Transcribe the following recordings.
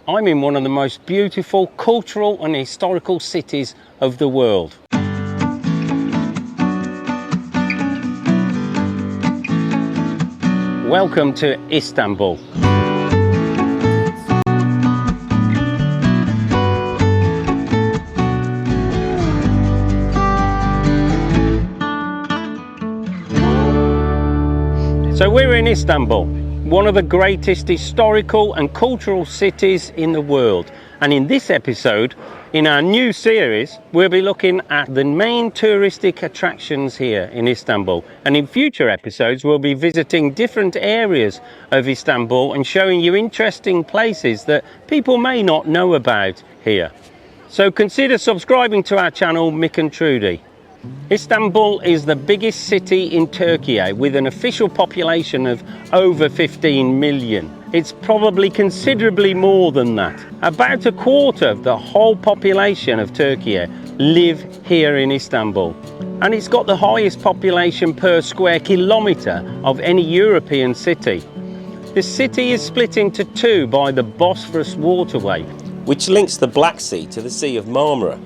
I'm in one of the most beautiful cultural and historical cities of the world. Welcome to Istanbul. So we're in Istanbul, one of the greatest historical and cultural cities in the world. And in this episode, in our new series, we'll be looking at the main touristic attractions here in Istanbul. And in future episodes, we'll be visiting different areas of Istanbul and showing you interesting places that people may not know about here. So consider subscribing to our channel, Mick and Trudie. Istanbul is the biggest city in Turkey with an official population of over 15 million. It's probably considerably more than that. About a quarter of the whole population of Turkey live here in Istanbul. And it's got the highest population per square kilometre of any European city. The city is split into two by the Bosphorus waterway, which links the Black Sea to the Sea of Marmara,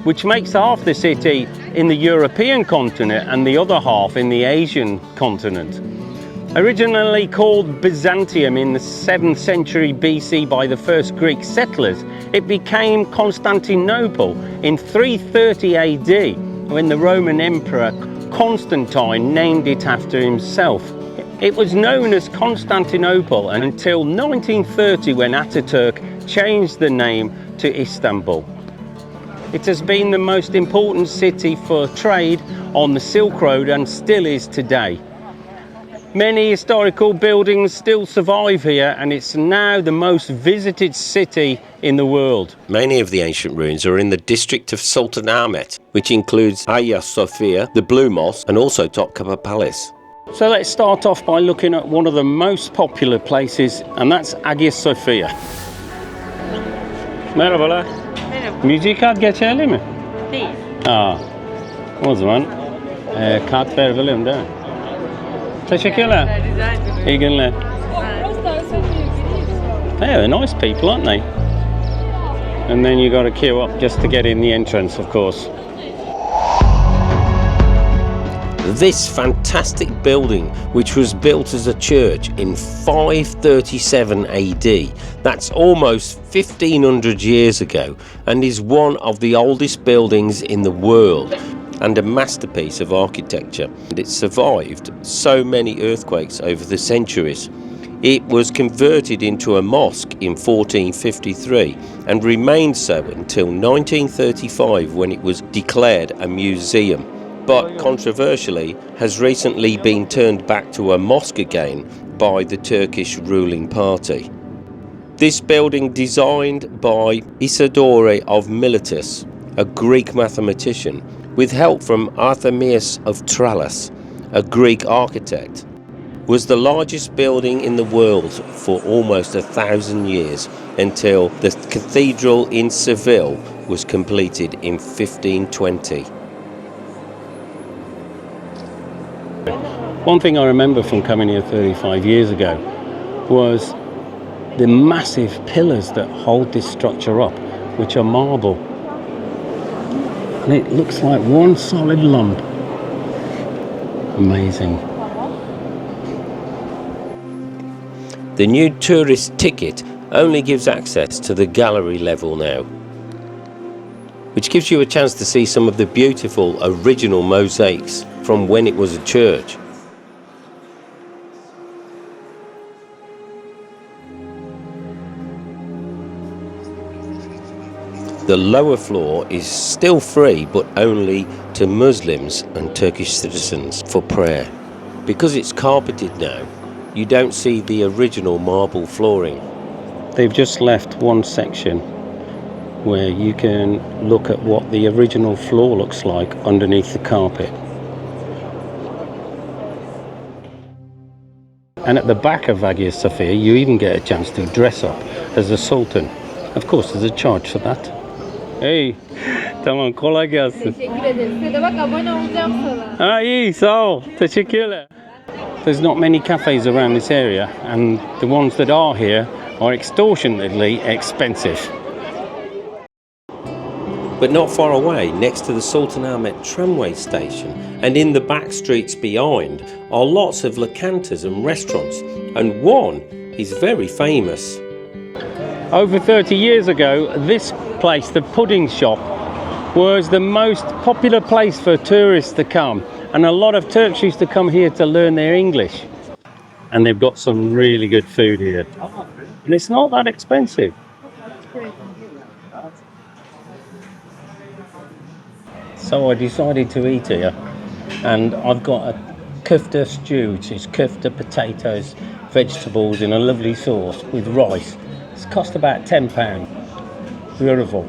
which makes half the city in the European continent and the other half in the Asian continent. Originally called Byzantium in the 7th century BC by the first Greek settlers, it became Constantinople in 330 AD when the Roman Emperor Constantine named it after himself. It was known as Constantinople until 1930 when Ataturk changed the name to Istanbul. It has been the most important city for trade on the Silk Road and still is today. Many historical buildings still survive here and it's now the most visited city in the world. Many of the ancient ruins are in the district of Sultanahmet, which includes Hagia Sophia, the Blue Mosque and also Topkapi Palace. So let's start off by looking at one of the most popular places, and that's Hagia Sophia. Merhabalar. Müzik kart geçerli mi? Değil. O zaman kart verebilirim değil mi? Teşekkürler. Rica ederim. İyi günler. They're nice people, aren't they? And then you got to queue up just to get in the entrance, of course. This fantastic building, which was built as a church in 537 AD, that's almost 1500 years ago, and is one of the oldest buildings in the world and a masterpiece of architecture. And it survived so many earthquakes over the centuries. It was converted into a mosque in 1453 and remained so until 1935 when it was declared a museum, but controversially has recently been turned back to a mosque again by the Turkish ruling party. This building, designed by Isidore of Miletus, a Greek mathematician, with help from Artemius of Tralles, a Greek architect, was the largest building in the world for almost 1,000 years until the cathedral in Seville was completed in 1520. One thing I remember from coming here 35 years ago was the massive pillars that hold this structure up, which are marble. And it looks like one solid lump. Amazing. The new tourist ticket only gives access to the gallery level now, which gives you a chance to see some of the beautiful original mosaics from when it was a church. The lower floor is still free, but only to Muslims and Turkish citizens for prayer. Because it's carpeted now, you don't see the original marble flooring. They've just left one section where you can look at what the original floor looks like underneath the carpet. And at the back of Hagia Sophia, you even get a chance to dress up as a sultan. Of course, there's a charge for that. Hey, tamam, kolay gelsin. Teşekkür ederim. Size de bak abone olacağım sana. İyi, sağ ol. Teşekkürler. There's not many cafes around this area, and the ones that are here are extortionately expensive. But not far away, next to the Sultanahmet tramway station and in the back streets behind, are lots of locantas and restaurants, and one is very famous. Over 30 years ago, this place, the pudding shop, was the most popular place for tourists to come, and a lot of Turks used to come here to learn their English. And they've got some really good food here, and it's not that expensive. So I decided to eat here, and I've got a kofta stew, which is kofta, potatoes, vegetables in a lovely sauce with rice. It's cost about £10. Beautiful.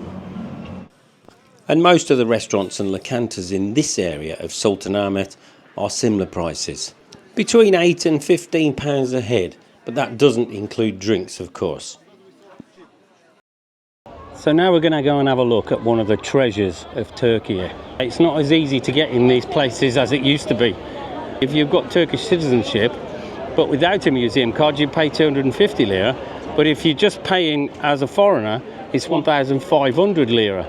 And most of the restaurants and locantas in this area of Sultanahmet are similar prices, between £8 and £15 a head, but that doesn't include drinks, of course. So now we're going to go and have a look at one of the treasures of Turkey. It's not as easy to get in these places as it used to be. If you've got Turkish citizenship, but without a museum card, you pay 250 lira. But if you're just paying as a foreigner, it's 1,500 lira.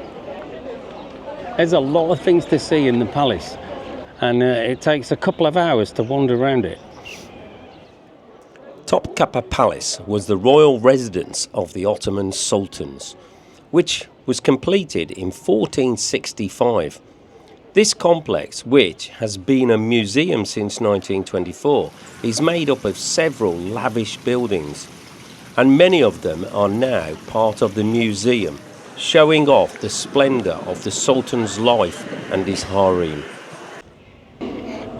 There's a lot of things to see in the palace, and it takes a couple of hours to wander around it. Topkapi Palace was the royal residence of the Ottoman sultans, which was completed in 1465. This complex, which has been a museum since 1924, is made up of several lavish buildings, and many of them are now part of the museum, showing off the splendour of the Sultan's life and his harem.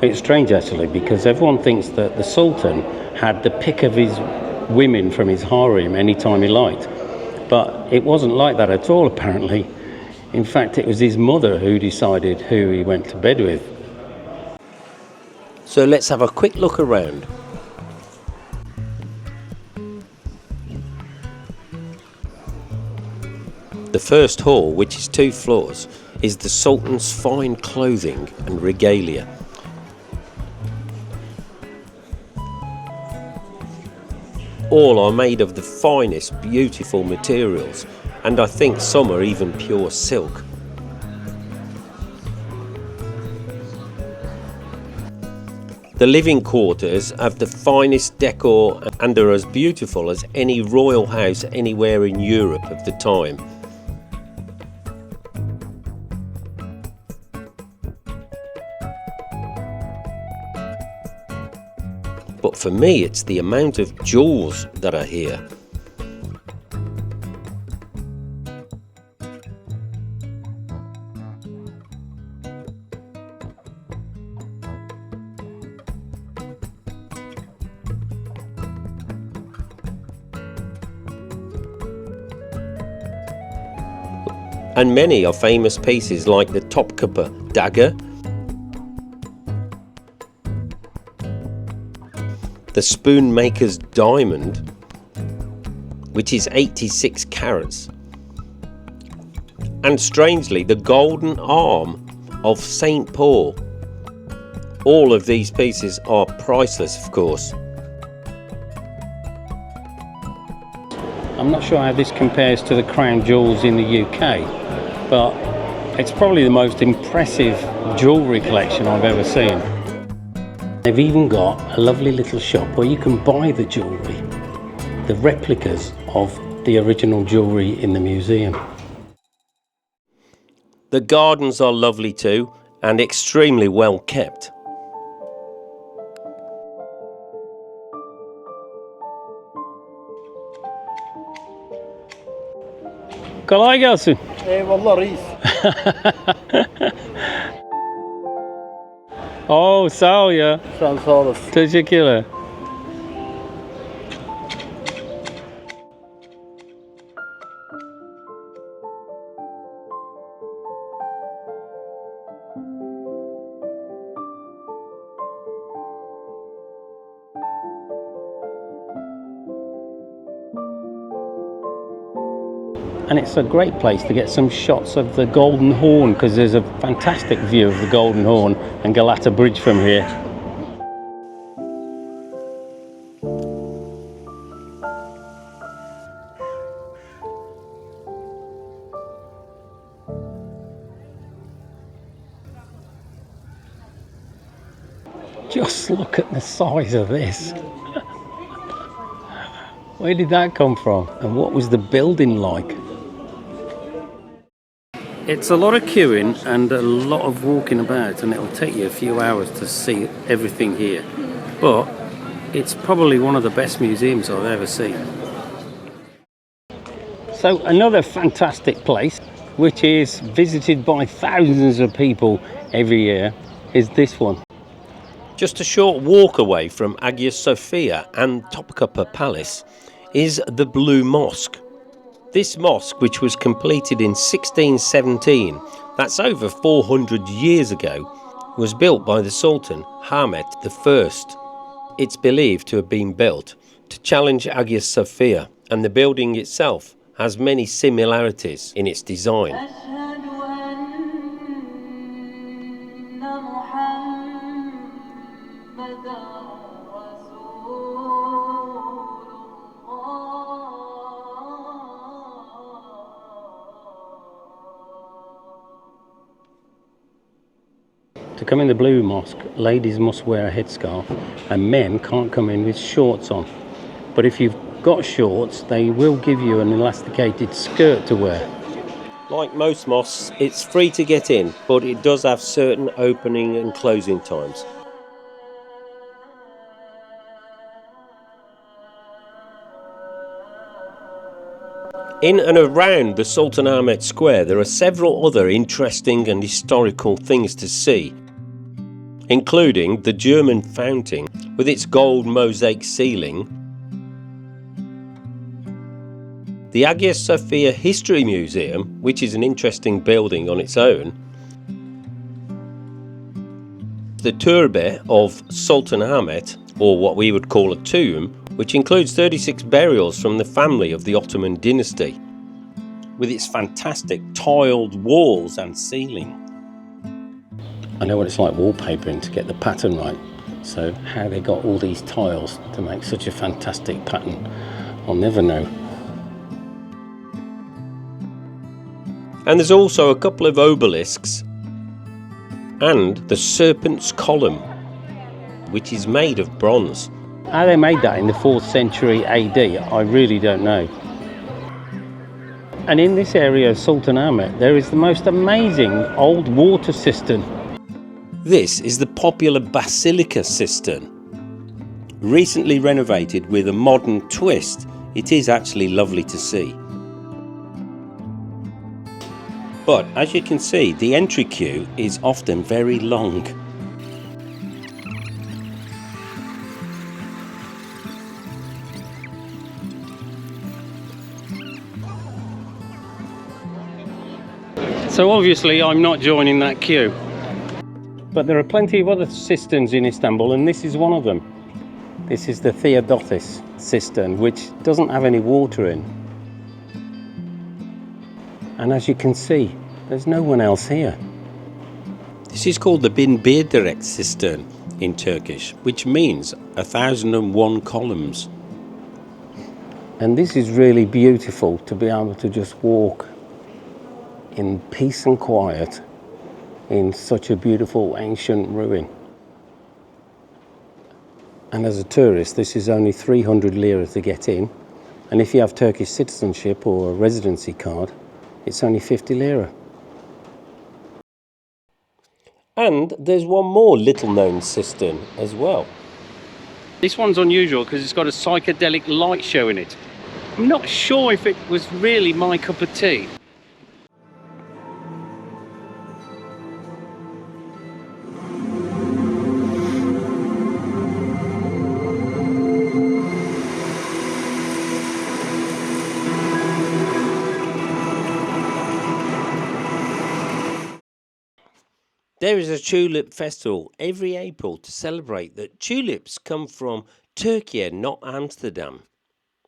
It's strange actually, because everyone thinks that the Sultan had the pick of his women from his harem anytime he liked. But it wasn't like that at all, apparently. In fact, it was his mother who decided who he went to bed with. So let's have a quick look around. The first hall, which is 2 floors, is the Sultan's fine clothing and regalia. All are made of the finest, beautiful materials, and I think some are even pure silk. The living quarters have the finest decor and are as beautiful as any royal house anywhere in Europe of the time. But for me, it's the amount of jewels that are here. And many are famous pieces like the Topkapi dagger, the spoonmaker's diamond, which is 86 carats, and strangely the golden arm of St. Paul. All of these pieces are priceless, of course. I'm not sure how this compares to the crown jewels in the UK, but it's probably the most impressive jewellery collection I've ever seen. They've even got a lovely little shop where you can buy the jewellery, the replicas of the original jewellery in the museum. The gardens are lovely too, and extremely well kept. Kolay gelsin. Eyvallah reis. Oh, sağ ol ya. Sen sağ olasın. Teşekkürler. And it's a great place to get some shots of the Golden Horn, because there's a fantastic view of the Golden Horn and Galata Bridge from here. Just look at the size of this. Where did that come from? And what was the building like? It's a lot of queuing and a lot of walking about, and it'll take you a few hours to see everything here. But it's probably one of the best museums I've ever seen. So another fantastic place, which is visited by thousands of people every year, is this one. Just a short walk away from Hagia Sophia and Topkapi Palace is the Blue Mosque. This mosque, which was completed in 1617, that's over 400 years ago, was built by the Sultanahmet I. It's believed to have been built to challenge Hagia Sophia, and the building itself has many similarities in its design. To come in the Blue Mosque, ladies must wear a headscarf and men can't come in with shorts on. But if you've got shorts, they will give you an elasticated skirt to wear. Like most mosques, it's free to get in, but it does have certain opening and closing times. In and around the Sultanahmet Square, there are several other interesting and historical things to see, including the German fountain with its gold mosaic ceiling, the Hagia Sophia History Museum, which is an interesting building on its own, the Turbe of Sultanahmet, or what we would call a tomb, which includes 36 burials from the family of the Ottoman dynasty, with its fantastic tiled walls and ceiling. I know what it's like wallpapering to get the pattern right, so how they got all these tiles to make such a fantastic pattern, I'll never know. And there's also a couple of obelisks and the Serpent's Column, which is made of bronze. How they made that in the 4th century AD, I really don't know. And in this area of Sultanahmet, there is the most amazing old water cistern. This is the popular Basilica cistern. Recently renovated with a modern twist, it is actually lovely to see. But as you can see, the entry queue is often very long. So obviously I'm not joining that queue. But there are plenty of other cisterns in Istanbul, and this is one of them. This is the Theodotos cistern, which doesn't have any water in. And as you can see, there's no one else here. This is called the Bin Direct cistern in Turkish, which means 1001 columns. And this is really beautiful, to be able to just walk in peace and quiet in such a beautiful ancient ruin. And as a tourist, this is only 300 lira to get in, and if you have Turkish citizenship or a residency card, it's only 50 lira. And there's one more little known cistern as well. This one's unusual because it's got a psychedelic light show in it. I'm not sure if it was really my cup of tea. There is a tulip festival every April to celebrate that tulips come from Turkey, not Amsterdam.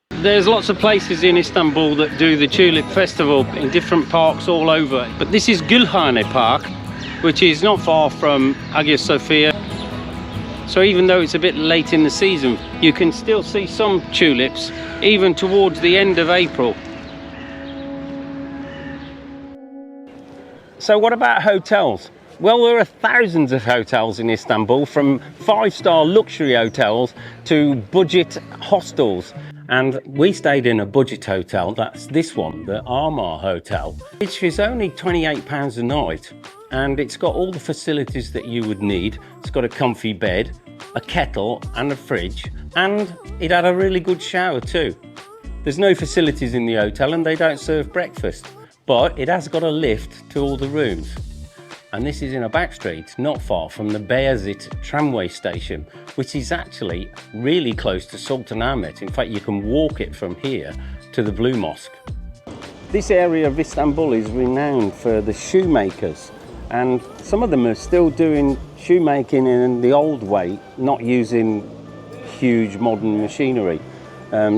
There's lots of places in Istanbul that do the tulip festival in different parks all over. But this is Gülhane Park, which is not far from Hagia Sophia. So even though it's a bit late in the season, you can still see some tulips even towards the end of April. So what about hotels? Well, there are thousands of hotels in Istanbul, from 5-star luxury hotels to budget hostels. And we stayed in a budget hotel, that's this one, the Armar Hotel, which is only £28 a night. And it's got all the facilities that you would need. It's got a comfy bed, a kettle and a fridge, and it had a really good shower too. There's no facilities in the hotel and they don't serve breakfast, but it has got a lift to all the rooms. And this is in a back street not far from the Beyazıt tramway station, which is actually really close to Sultanahmet. In fact, you can walk it from here to the Blue Mosque. This area of Istanbul is renowned for the shoemakers, and some of them are still doing shoemaking in the old way, not using huge modern machinery.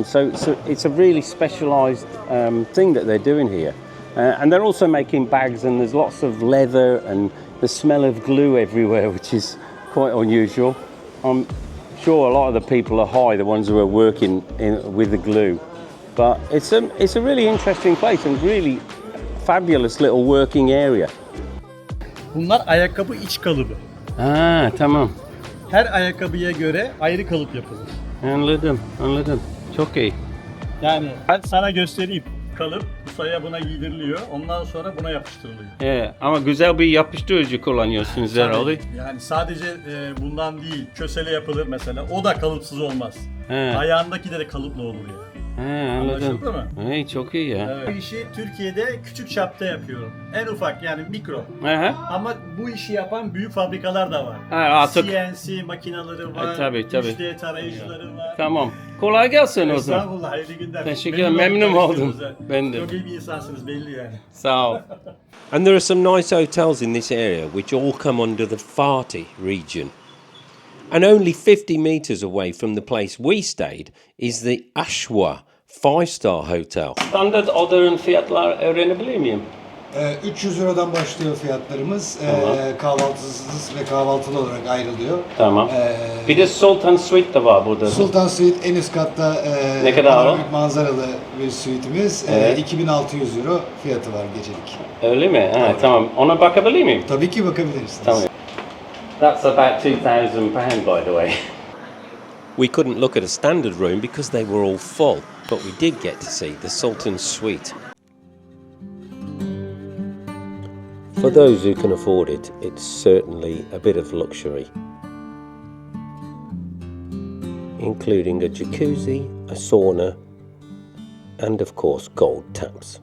So it's a really specialised thing that they're doing here. And they're also making bags, and there's lots of leather and the smell of glue everywhere, which is quite unusual. I'm sure a lot of the people are high, the ones who are working with the glue. But it's a really interesting place and really fabulous little working area. Bunlar ayakkabı iç kalıbı. Tamam. Her ayakkabıya göre ayrı kalıp yapılır. Anladım. Çok iyi. Yani ben sana göstereyim. Kalıp bu sayıya buna giydiriliyor. Ondan sonra buna yapıştırılıyor. Ama güzel bir yapıştırıcı kullanıyorsunuz herhalde. Yani sadece bundan değil, kösele yapılır mesela. O da kalıpsız olmaz. Ayağındaki de kalıplı olur yani. Anladım. Anlaşıldı mı? Çok iyi ya. Bu işi Türkiye'de küçük çapta yapıyorum. En ufak, yani mikro. Ama bu işi yapan büyük fabrikalar da var. Artık CNC makineleri var. Tabii. 3D tarayıcıları var. Tamam. Kolay gelsin o zaman. Estağfurullah, hayırlı günler. Teşekkür ederim, memnun oldum. Ben de. Çok iyi bir insansınız belli yani. Sağ ol. And there are some nice hotels in this area which all come under the Fatih region. And only 50 metres away from the place we stayed is the Ashwa 5-star hotel. Standart odanın fiyatlar öğrenebilir miyim? 300 Euro'dan başlıyor fiyatlarımız. Kahvaltısız ve kahvaltılı olarak ayrılıyor. Tamam. Bir de Sultan Suite de var burada. Sultan Suite en üst katta ne kadar panoramik manzaralı bir suite'imiz. Evet. 2600 Euro fiyatı var gecelik. Öyle mi? Tamam. Ona bakabilir miyim? Tabii ki bakabilirsiniz. Tamam. That's about £2,000 by the way. We couldn't look at a standard room because they were all full, but we did get to see the Sultan's suite. For those who can afford it, it's certainly a bit of luxury, including a jacuzzi, a sauna, and of course gold taps.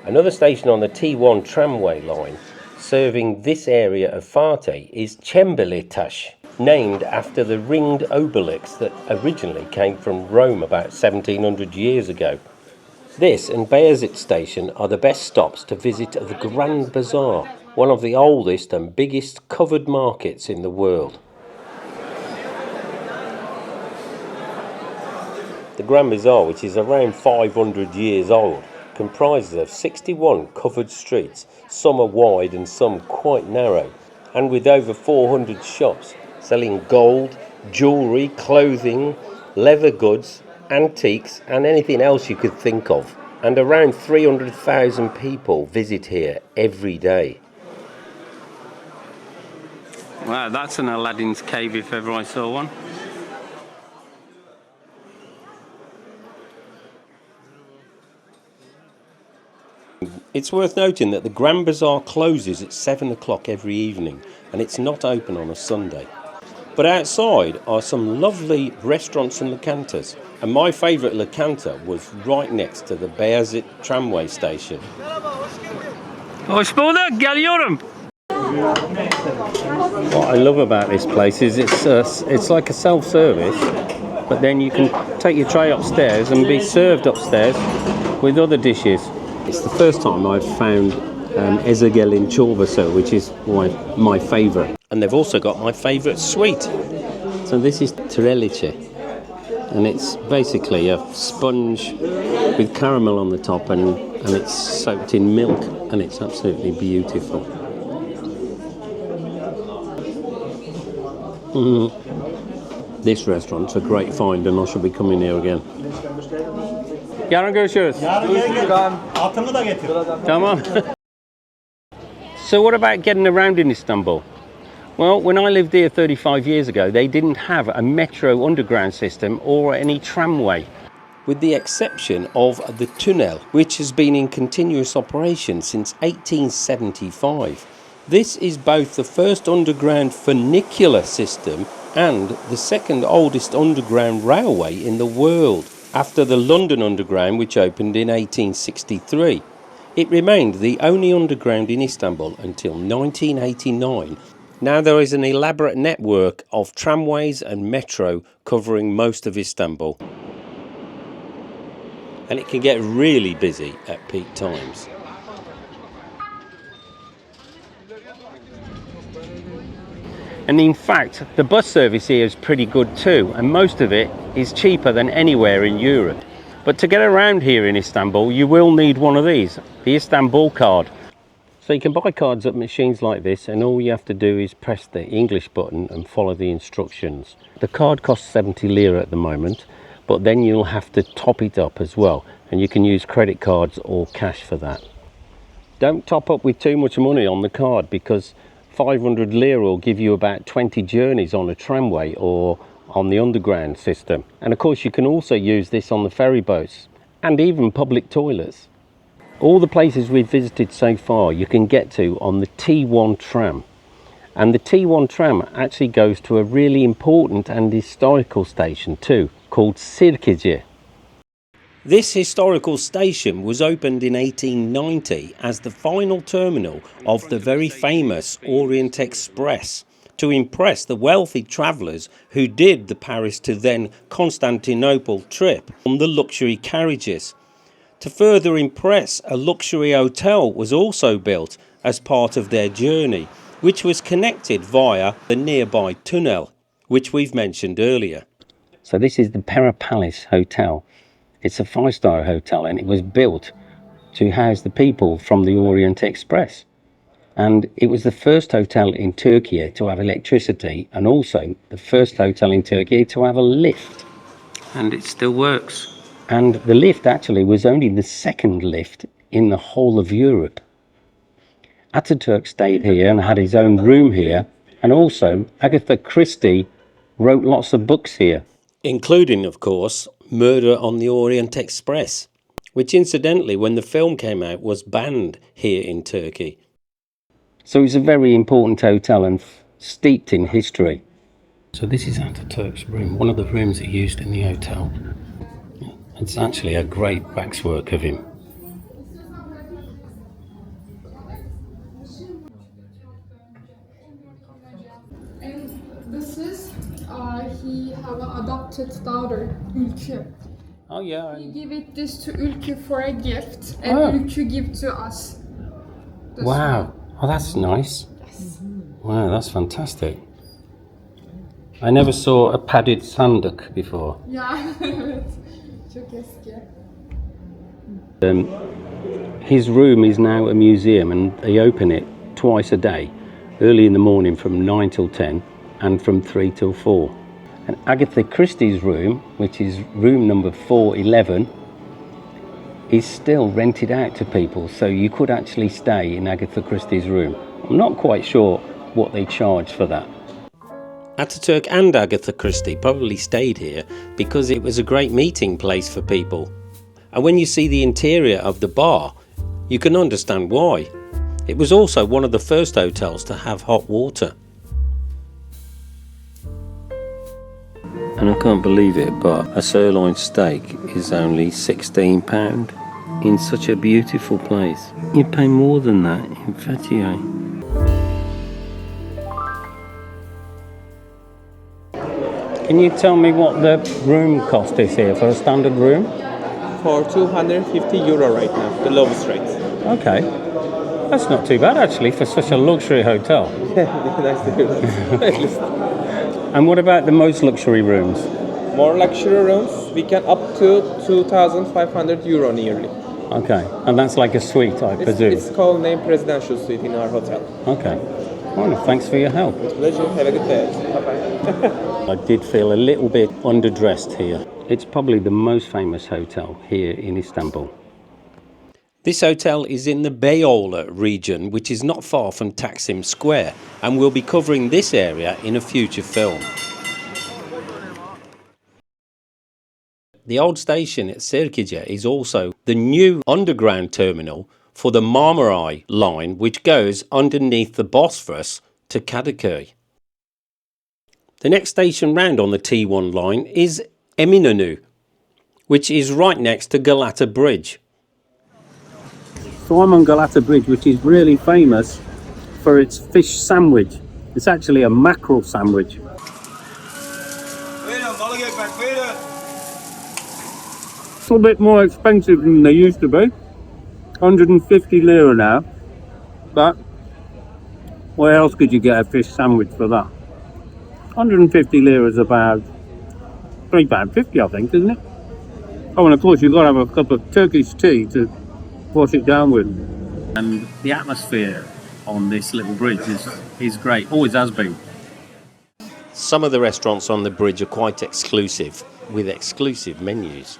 Another station on the T1 tramway line serving this area of Fatih is Çemberlitaş, named after the ringed obelisk that originally came from Rome about 1700 years ago. This and Beyazıt station are the best stops to visit the Grand Bazaar, one of the oldest and biggest covered markets in the world. The Grand Bazaar, which is around 500 years old, comprises of 61 covered streets, some are wide and some quite narrow, and with over 400 shops selling gold, jewellery, clothing, leather goods, antiques and anything else you could think of. And around 300,000 people visit here every day. Wow, that's an Aladdin's cave if ever I saw one. It's worth noting that the Grand Bazaar closes at 7 o'clock every evening and it's not open on a Sunday. But outside are some lovely restaurants and locantas, and my favourite locanta was right next to the Beyazıt tramway station. Hoş bulduk, geliyorum. What I love about this place is it's like a self-service, but then you can take your tray upstairs and be served upstairs with other dishes. It's the first time I've found ezogelin çorbası, which is my favourite. And they've also got my favourite sweet. So this is treliçe, and it's basically a sponge with caramel on the top, and it's soaked in milk, and it's absolutely beautiful. This restaurant's a great find and I shall be coming here again. Yarın görüşürüz. Yarın gel. Atımı da getir. Tamam. So what about getting around in Istanbul? Well, when I lived here 35 years ago, they didn't have a metro underground system or any tramway. With the exception of the tunnel, which has been in continuous operation since 1875. This is both the first underground funicular system and the second oldest underground railway in the world, after the London Underground, which opened in 1863. It remained the only underground in Istanbul until 1989. Now there is an elaborate network of tramways and metro covering most of Istanbul. And it can get really busy at peak times. And in fact, the bus service here is pretty good too, and most of it is cheaper than anywhere in Europe. But to get around here in Istanbul, you will need one of these, the Istanbul card. So you can buy cards at machines like this, and all you have to do is press the English button and follow the instructions. The card costs 70 lira at the moment, but then you'll have to top it up as well, and you can use credit cards or cash for that. Don't top up with too much money on the card, because 500 lira will give you about 20 journeys on a tramway or on the underground system. And of course you can also use this on the ferry boats and even public toilets. All the places we've visited so far you can get to on the T1 tram. And the T1 tram actually goes to a really important and historical station too, called Sirkeci. This historical station was opened in 1890 as the final terminal of the very famous Orient Express to impress the wealthy travellers who did the Paris to then Constantinople trip on the luxury carriages. To further impress, a luxury hotel was also built as part of their journey, which was connected via the nearby tunnel, which we've mentioned earlier. So this is the Palace Hotel. It's a 5-star hotel, and it was built to house the people from the Orient Express. And it was the first hotel in Turkey to have electricity, and also the first hotel in Turkey to have a lift. And it still works. And the lift actually was only the second lift in the whole of Europe. Ataturk stayed here and had his own room here, and also Agatha Christie wrote lots of books here. Including, of course, Murder on the Orient Express, which incidentally, when the film came out, was banned here in Turkey. So it's a very important hotel and steeped in history. So this is Ataturk's room, one of the rooms he used in the hotel. It's actually a great waxwork of him. And this is, he have an adopted daughter, Ülkü. Oh yeah. He give it this to Ülkü for a gift, and Ülkü give to us. Wow. Oh, that's nice. Yes. Wow, that's fantastic. I never saw a padded sandık before. Ya, evet. Çok eski. His room is now a museum, and they open it twice a day, early in the morning from 9 till 10 and from 3 till 4. And Agatha Christie's room, which is room number 411, is still rented out to people, so you could actually stay in Agatha Christie's room. I'm not quite sure what they charge for that. Ataturk and Agatha Christie probably stayed here because it was a great meeting place for people. And when you see the interior of the bar, you can understand why. It was also one of the first hotels to have hot water. And I can't believe it, but a sirloin steak is only £16 in such a beautiful place. You pay more than that in Fethiye. Can you tell me what the room cost is here for a standard room? For €250 right now, the lowest rate. Okay. That's not too bad actually for such a luxury hotel. Nice to hear that. At least. And what about the most luxury rooms? More luxury rooms, we can up to €2,500 nearly. Okay, and that's like a suite, I presume? It's called named Presidential Suite in our hotel. Okay. Well, thanks for your help. With pleasure. Have a good day. Bye-bye. I did feel a little bit underdressed here. It's probably the most famous hotel here in Istanbul. This hotel is in the Beyoğlu region, which is not far from Taksim Square, and we'll be covering this area in a future film. The old station at Sirkeci is also the new underground terminal for the Marmaray line, which goes underneath the Bosphorus to Kadıkoy. The next station round on the T1 line is Eminönü, which is right next to Galata Bridge. So I'm on Galata Bridge, which is really famous for its fish sandwich. It's actually a mackerel sandwich. A little bit more expensive than they used to be. 150 lira now. But where else could you get a fish sandwich for that? 150 lira is about £3.50, I think, isn't it? Oh, and of course you've got to have a cup of Turkish tea to wash it down with. And the atmosphere on this little bridge is great, always has been. Some of the restaurants on the bridge are quite exclusive, with exclusive menus.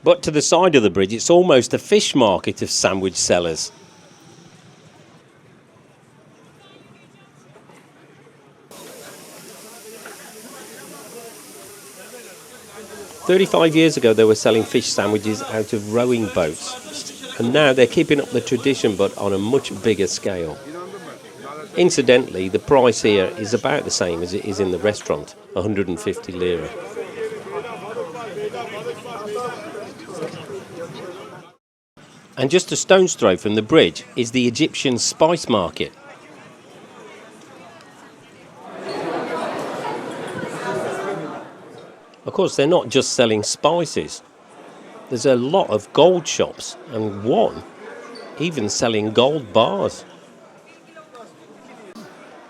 But to the side of the bridge, it's almost a fish market of sandwich sellers. "35 years ago, they were selling fish sandwiches out of rowing boats, and now they're keeping up the tradition, but on a much bigger scale. Incidentally, the price here is about the same as it is in the restaurant, 150 lira. And just a stone's throw from the bridge is the Egyptian spice market. Of course, they're not just selling spices. There's a lot of gold shops, and one even selling gold bars.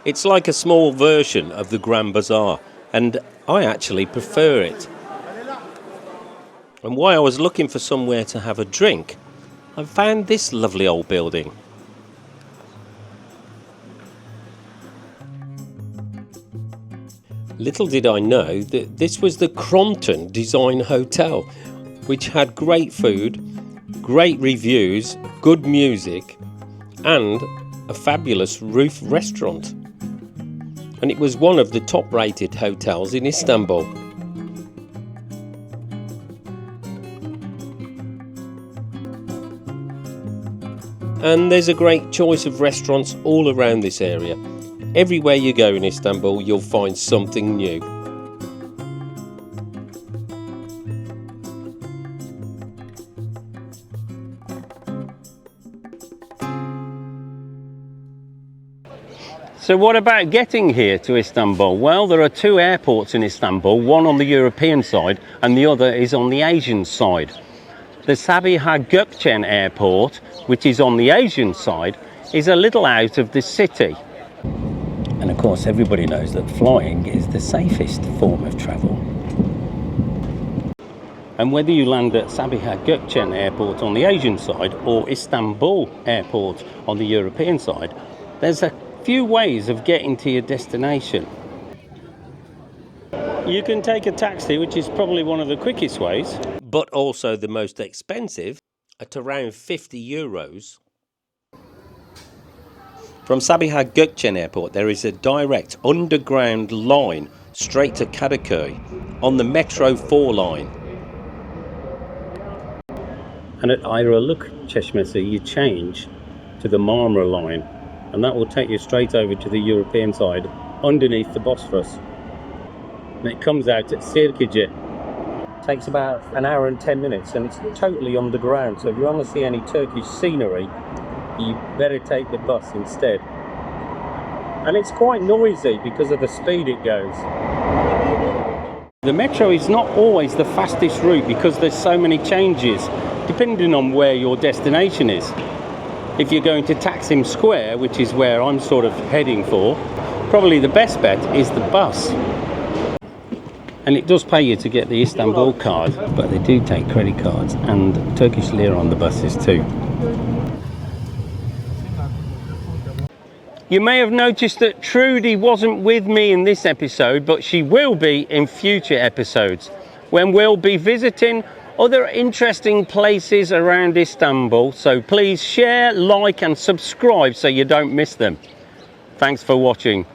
It's like a small version of the Grand Bazaar, and I actually prefer it. And while I was looking for somewhere to have a drink, I found this lovely old building. Little did I know that this was the Crompton Design Hotel, which had great food, great reviews, good music, and a fabulous roof restaurant. And it was one of the top-rated hotels in Istanbul. And there's a great choice of restaurants all around this area. Everywhere you go in Istanbul, you'll find something new. So what about getting here to Istanbul? Well, there are two airports in Istanbul, one on the European side and the other is on the Asian side. The Sabiha Gökçen Airport, which is on the Asian side, is a little out of the city. And of course, everybody knows that flying is the safest form of travel. And whether you land at Sabiha Gökçen Airport on the Asian side or Istanbul Airport on the European side, there's a few ways of getting to your destination. You can take a taxi, which is probably one of the quickest ways, but also the most expensive, at around €50. From Sabiha Gökçen Airport, there is a direct underground line straight to Kadıkoy on the Metro 4 line. And at Ayrılık Çeşmesi, you change to the Marmara line, and that will take you straight over to the European side, underneath the Bosphorus. And it comes out at Sirkeci. Takes about an hour and 10 minutes, and it's totally underground. So if you want to see any Turkish scenery, you better take the bus instead. And it's quite noisy because of the speed it goes. The metro is not always the fastest route because there's so many changes, depending on where your destination is. If you're going to Taksim Square, which is where I'm sort of heading for, probably the best bet is the bus. And it does pay you to get the Istanbul card, but they do take credit cards and Turkish lira on the buses too. You may have noticed that Trudie wasn't with me in this episode, but she will be in future episodes when we'll be visiting other interesting places around Istanbul. So please share, like and subscribe so you don't miss them. Thanks for watching.